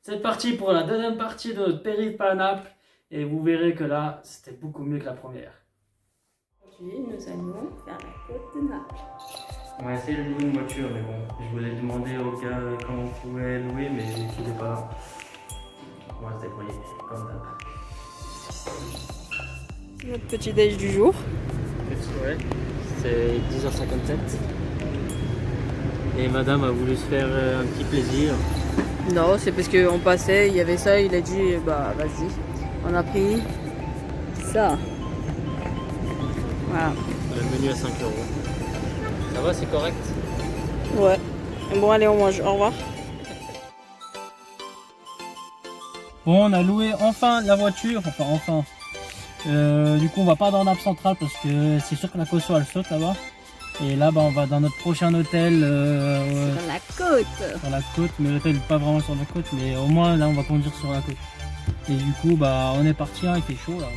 C'est parti pour la deuxième partie de notre périple à Naples. Et vous verrez que là, c'était beaucoup mieux que la première. Aujourd'hui, nous allons faire la côte de Naples. On va essayer de louer une voiture, mais bon, je voulais demander au gars comment on pouvait louer, mais il n'était pas là. On va se débrouiller, comme d'hab. Notre petit déj du jour. Ouais, c'est 10h57. Et madame a voulu se faire un petit plaisir. Non, c'est parce qu'on passait, il y avait ça, il a dit bah vas-y. On a pris ça. Voilà. Le menu à 5 euros. Ça va, c'est correct? Ouais. Bon allez, on mange. Au revoir. Bon, on a loué enfin la voiture, enfin. Du coup, on va pas dans Naples Central parce que c'est sûr que la caution elle saute là-bas. Et là, bah, on va dans notre prochain hôtel Sur la côte. sur la côte, mais l'hôtel n'est pas vraiment sur la côte, mais au moins là, on va conduire sur la côte. Et du coup, bah, on est parti, hein, il fait chaud là.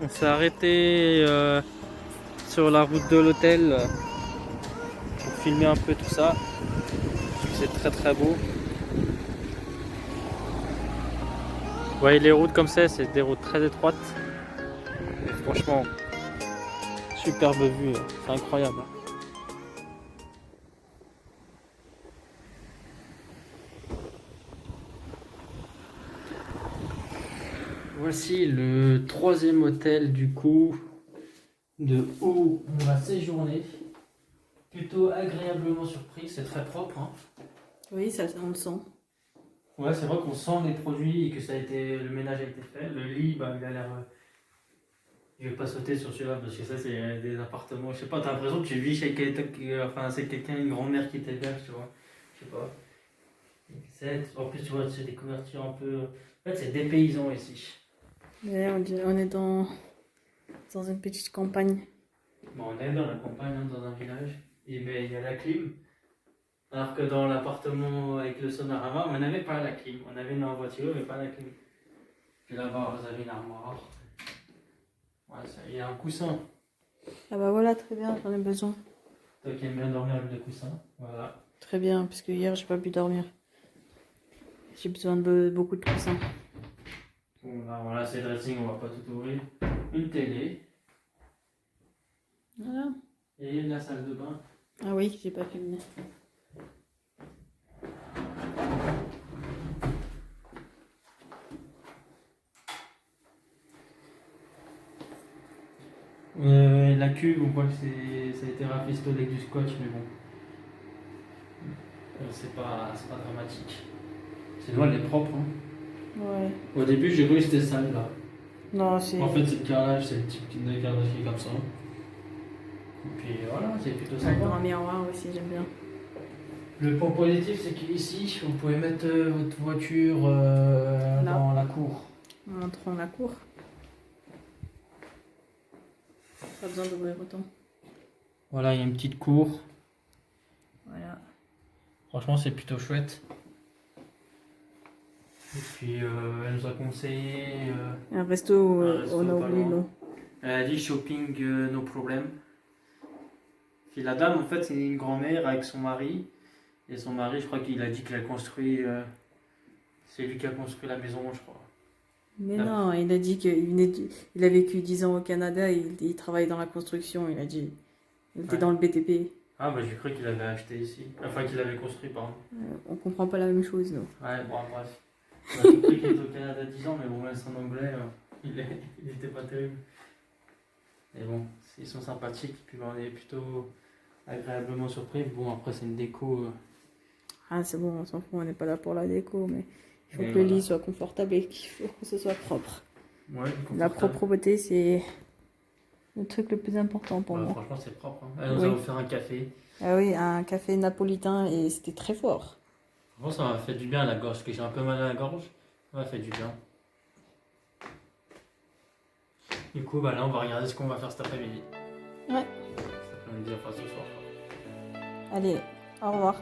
On s'est arrêté sur la route de l'hôtel pour filmer un peu tout ça. C'est très très beau. Vous voyez les routes comme ça, c'est des routes très étroites. Et franchement, superbe vue, c'est incroyable. Voici le troisième hôtel du coup de où on va séjourner. Plutôt agréablement surpris, c'est très propre, hein. Oui, ça, on le sent. Ouais, c'est vrai qu'on sent les produits et que le ménage a été fait. Le lit, bah, il a l'air. Je vais pas sauter sur celui-là parce que ça, c'est des appartements. Je sais pas, t'as l'impression que tu vis chez quelqu'un, enfin, c'est quelqu'un, une grand-mère qui t'héberge, tu vois. Je sais pas. En plus, tu vois, c'est des couvertures un peu. En fait, c'est des paysans ici. Ouais, on est dans une petite campagne. Bon, on est dans la campagne, hein, dans un village, mais il y a la clim. Alors que dans l'appartement avec le Sonorama, on n'avait pas la clim. On avait une voiture, mais pas la clim. Puis là-bas, vous avez une armoire. Ouais, il y a un coussin. Ah bah voilà, très bien, j'en ai besoin. Toi qui aimes bien dormir avec des coussins, voilà. Très bien, parce que hier, j'ai pas pu dormir. J'ai besoin de beaucoup de coussins. Bon, là, voilà, c'est dressing, on va pas tout ouvrir. Une télé. Voilà. Et la salle de bain. Ah oui, j'ai pas filmé. La cuve, on voit que ça a été rafistolé avec du scotch, mais bon. C'est pas dramatique. Sinon, elle est propre. Hein. Ouais. Au début, j'ai cru que c'était sale là. Non, c'est... En fait, c'est le carrelage, c'est le type de carrelage qui est comme ça. Et puis voilà, c'est plutôt un sympa. miroir aussi, j'aime bien. Le point positif, c'est qu'ici, vous pouvez mettre votre voiture dans la cour. On entre dans la cour. Pas besoin d'ouvrir autant. Voilà, il y a une petite cour. Voilà. Franchement, c'est plutôt chouette. Et puis, elle nous a conseillé. Un resto, Un resto on a pas oublié loin. le nom. Elle a dit shopping, no problème. Puis la dame, en fait, c'est une grand-mère avec son mari. Et son mari, je crois qu'il a dit qu'il a construit. C'est lui qui a construit la maison, je crois. Mais non, il a dit qu'il a vécu 10 ans au Canada, il travaille dans la construction, il a dit. Il était Ouais. dans le BTP. Ah, bah j'ai cru qu'il avait acheté ici. Enfin, qu'il avait construit, pardon. On comprend pas la même chose, nous. Ouais, bon, bref. J'ai compris qu'il était au Canada 10 ans, mais bon, même son anglais, il était pas terrible. Mais bon, ils sont sympathiques, puis on est plutôt agréablement surpris. Bon, après, c'est une déco. Ah, c'est bon, on s'en fout, on n'est pas là pour la déco, mais il faut Et que le voilà. lit soit confortable et qu'il faut que ce soit propre. Ouais, La confortable. propreté, c'est le truc le plus important pour Ouais, moi. franchement, c'est propre. Hein. Elle nous Oui. a offert un café. Ah oui, un café napolitain et c'était très fort. Franchement, ça m'a fait du bien à la gorge, parce que j'ai un peu mal à la gorge. Ça m'a fait du bien. Du coup, bah là, on va regarder ce qu'on va faire cet après-midi. Ouais. Cet après-midi, enfin ce soir. Allez, au revoir.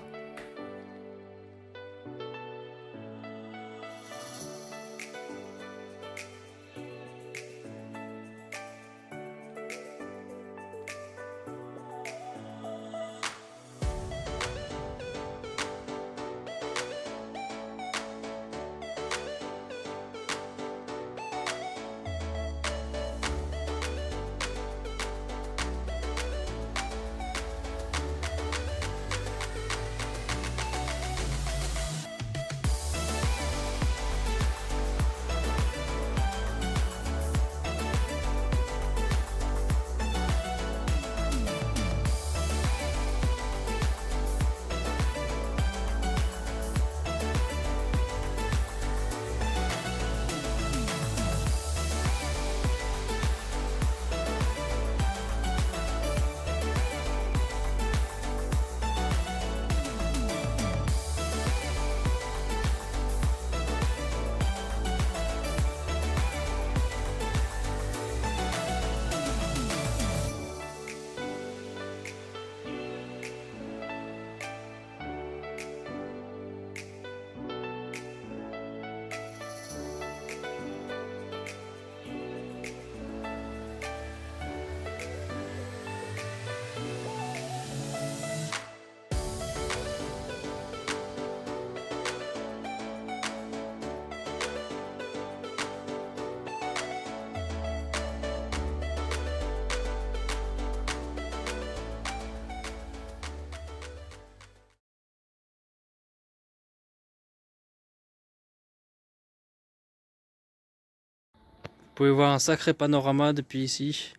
Vous pouvez voir un sacré panorama depuis ici.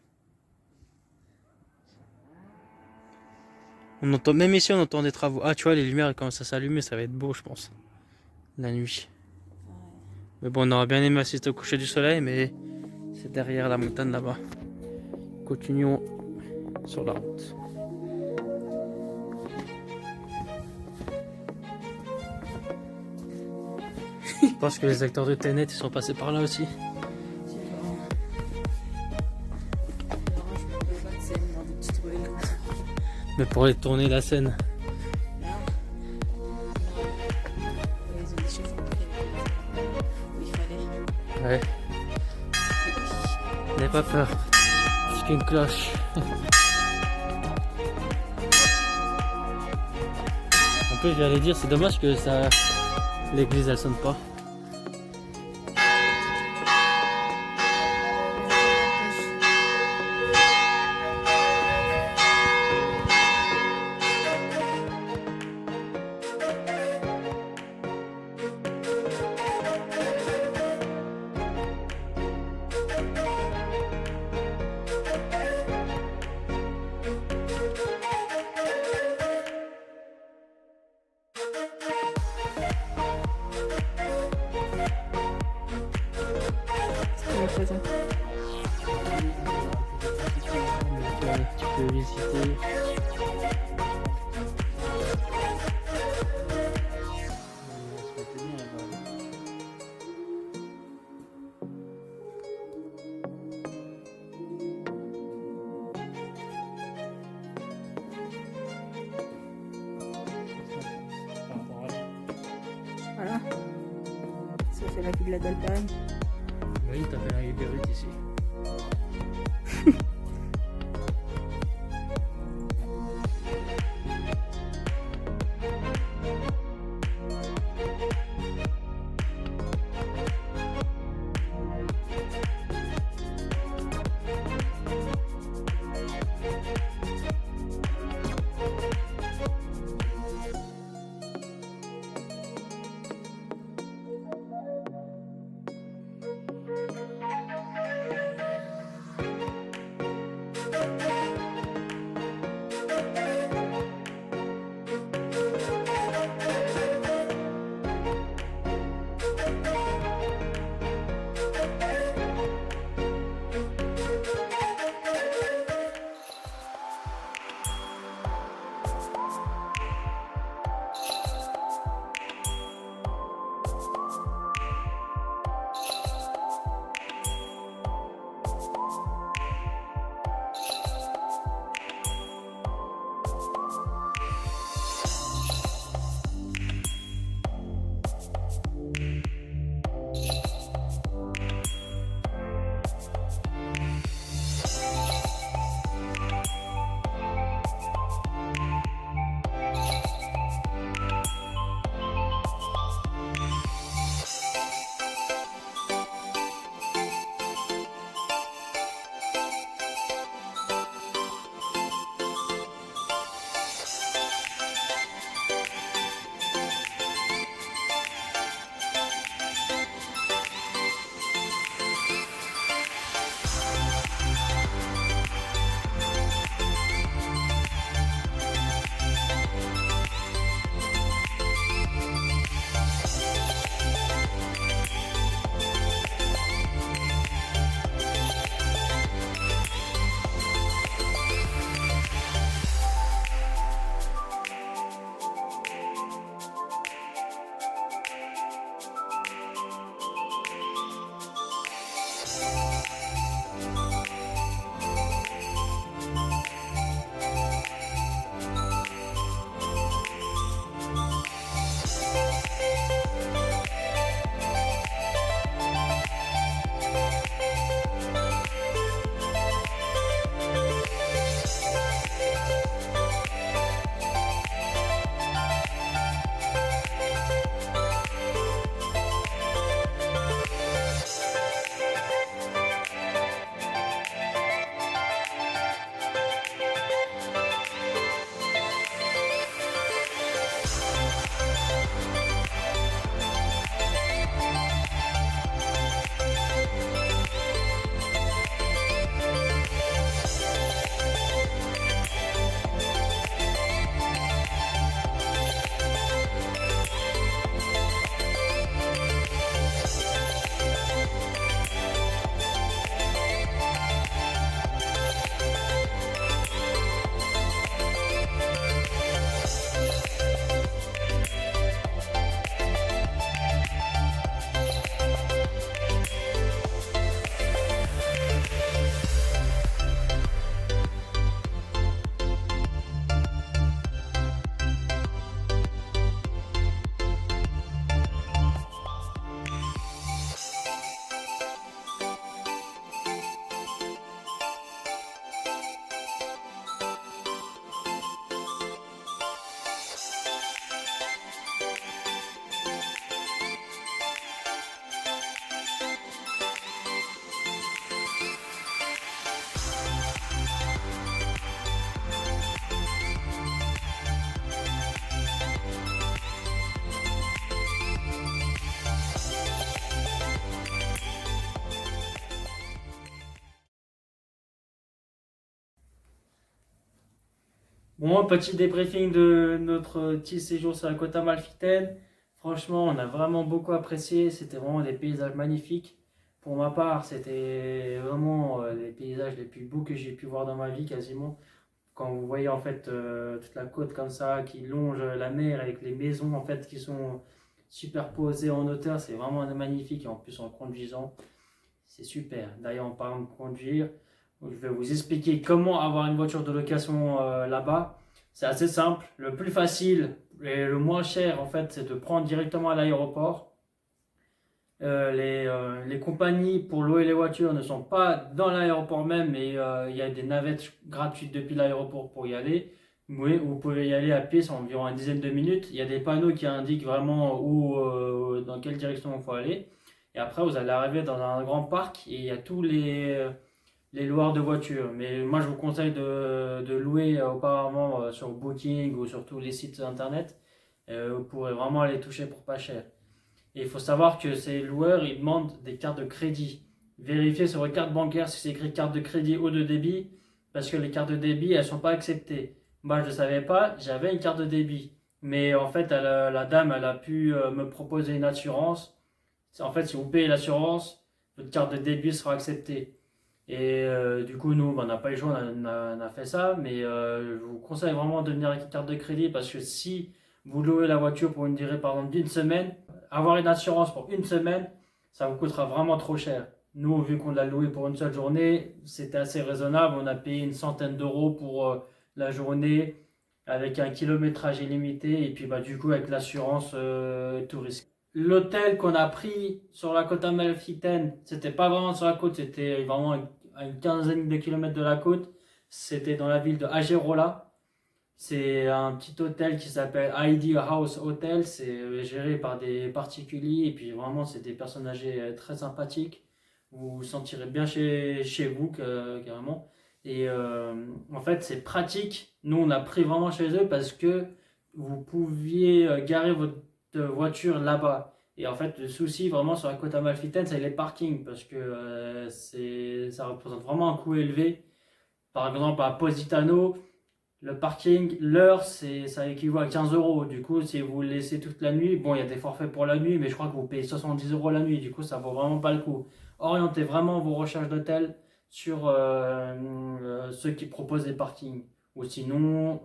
On entend, même ici, on entend des travaux. Ah, tu vois, les lumières commencent à s'allumer, ça va être beau, je pense. La nuit. Mais bon, on aurait bien aimé assister au coucher du soleil, mais c'est derrière la montagne là-bas. Continuons sur la route. Je pense que les acteurs de Tenet ils sont passés par là aussi. Je me pas que c'est une dans Mais pour aller tourner la scène. Ils ont des chefs où il fallait. Ouais. N'aie pas peur. C'est qu'une cloche. En plus, j'allais dire, c'est dommage que ça, l'église elle sonne pas. Tu peux visiter. Voilà. Ça c'est la ville d'Alpagne. Oui, t'as fait un Uber Eats ici. Bon, petit débriefing de notre petit séjour sur la côte amalfitaine. Franchement, on a vraiment beaucoup apprécié. C'était vraiment des paysages magnifiques. Pour ma part, c'était vraiment les paysages les plus beaux que j'ai pu voir dans ma vie quasiment. Quand vous voyez en fait toute la côte comme ça qui longe la mer avec les maisons en fait qui sont superposées en hauteur, c'est vraiment magnifique. Et en plus en conduisant, c'est super. D'ailleurs, en parlant de conduire, je vais vous expliquer comment avoir une voiture de location là-bas. C'est assez simple. Le plus facile et le moins cher, en fait, c'est de prendre directement à l'aéroport. Les compagnies pour louer les voitures ne sont pas dans l'aéroport même, mais il y a des navettes gratuites depuis l'aéroport pour y aller. Oui, vous pouvez y aller à pied, c'est environ une dizaine de minutes. Il y a des panneaux qui indiquent vraiment dans quelle direction il faut aller. Et après, vous allez arriver dans un grand parc et il y a tous les loueurs de voitures. Mais moi, je vous conseille de louer auparavant sur Booking ou sur tous les sites internet. Vous pourrez vraiment les toucher pour pas cher. Et il faut savoir que ces loueurs, ils demandent des cartes de crédit. Vérifiez sur votre carte bancaire si c'est écrit carte de crédit ou de débit, parce que les cartes de débit, elles ne sont pas acceptées. Moi, je ne savais pas, j'avais une carte de débit. Mais en fait, la dame, elle a pu me proposer une assurance. En fait, si vous payez l'assurance, votre carte de débit sera acceptée. Et du coup, nous, on n'a pas eu le choix, on a fait ça. Mais je vous conseille vraiment de venir avec une carte de crédit parce que si vous louez la voiture pour une durée, par exemple, d'une semaine, avoir une assurance pour une semaine, ça vous coûtera vraiment trop cher. Nous, vu qu'on l'a loué pour une seule journée, c'était assez raisonnable. On a payé une centaine d'euros pour la journée avec un kilométrage illimité et puis bah, du coup avec l'assurance tout risque. L'hôtel qu'on a pris sur la côte amalfitaine, c'était pas vraiment sur la côte, c'était vraiment à une quinzaine de kilomètres de la côte. C'était dans la ville de Agerola. C'est un petit hôtel qui s'appelle ID House Hotel. C'est géré par des particuliers et puis vraiment c'est des personnes âgées très sympathiques. Vous vous sentirez bien chez vous carrément. Et en fait c'est pratique. Nous on a pris vraiment chez eux parce que vous pouviez garer votre voiture là-bas. Et en fait le souci vraiment sur la côte amalfitaine c'est les parkings parce que ça représente vraiment un coût élevé. Par exemple à Positano. Le parking, l'heure, ça équivaut à 15 euros. Du coup, si vous le laissez toute la nuit, bon, il y a des forfaits pour la nuit, mais je crois que vous payez 70 euros la nuit. Du coup, ça vaut vraiment pas le coup. Orientez vraiment vos recherches d'hôtel sur ceux qui proposent des parkings. Ou sinon,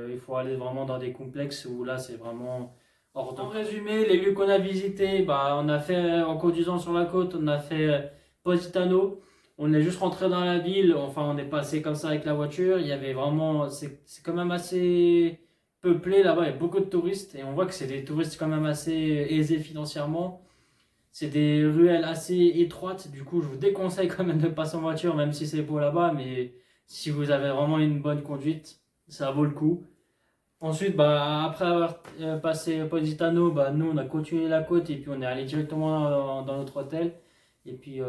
il faut aller vraiment dans des complexes où là, c'est vraiment hors de. En résumé, les lieux qu'on a visités, bah, on a fait, en conduisant sur la côte, on a fait Positano. On est juste rentré dans la ville, enfin on est passé comme ça avec la voiture, il y avait vraiment, c'est quand même assez peuplé là-bas, il y a beaucoup de touristes et on voit que c'est des touristes quand même assez aisés financièrement. C'est des ruelles assez étroites, du coup je vous déconseille quand même de passer en voiture même si c'est beau là-bas, mais si vous avez vraiment une bonne conduite, ça vaut le coup. Ensuite, bah, après avoir passé Positano, bah, nous on a continué la côte et puis on est allé directement dans notre hôtel. Et puis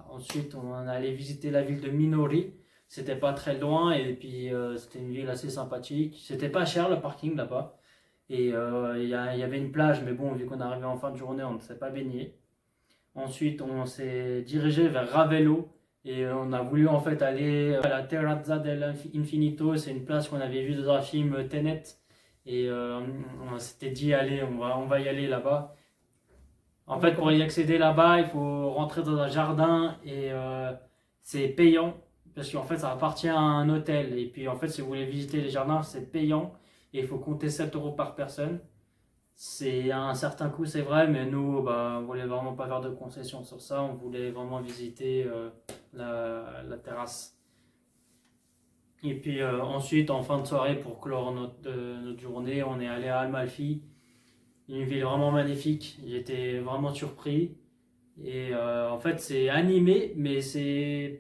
ensuite, on est allé visiter la ville de Minori. C'était pas très loin et puis c'était une ville assez sympathique. C'était pas cher le parking là-bas. Et il y avait une plage, mais bon, vu qu'on arrivait en fin de journée, on ne s'est pas baigné. Ensuite, on s'est dirigé vers Ravello et on a voulu en fait aller à la Terrazza dell'Infinito. C'est une place qu'on avait vue dans un film Tenet. Et on s'était dit, allez, on va y aller là-bas. En fait, pour y accéder là-bas, il faut rentrer dans un jardin et c'est payant parce qu'en fait, ça appartient à un hôtel. Et puis, en fait, si vous voulez visiter les jardins, c'est payant et il faut compter 7 euros par personne. C'est un certain coût, c'est vrai, mais nous, bah, on voulait vraiment pas faire de concessions sur ça. On voulait vraiment visiter la terrasse. Et puis ensuite, en fin de soirée, pour clore notre journée, on est allé à Amalfi. Une ville vraiment magnifique, j'étais vraiment surpris. Et en fait, c'est animé, mais c'est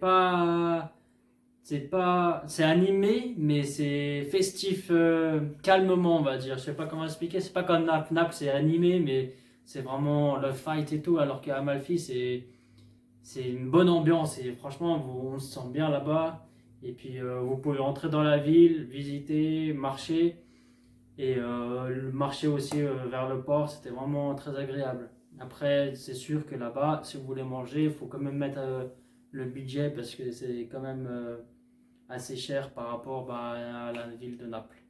animé, mais c'est festif calmement, on va dire. Je sais pas comment expliquer. C'est pas comme Nap. Nap, c'est animé, mais c'est vraiment le fight et tout. Alors qu'à Amalfi, c'est une bonne ambiance. Et franchement, on se sent bien là-bas. Et puis, vous pouvez rentrer dans la ville, visiter, marcher. Et le marché aussi vers le port, c'était vraiment très agréable. Après, c'est sûr que là-bas, si vous voulez manger, il faut quand même mettre le budget parce que c'est quand même assez cher par rapport à la ville de Naples.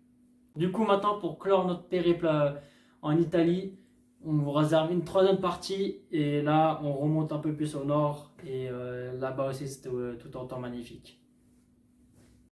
Du coup, maintenant, pour clore notre périple en Italie, on vous réserve une troisième partie et là, on remonte un peu plus au nord et là-bas aussi, c'est tout autant magnifique.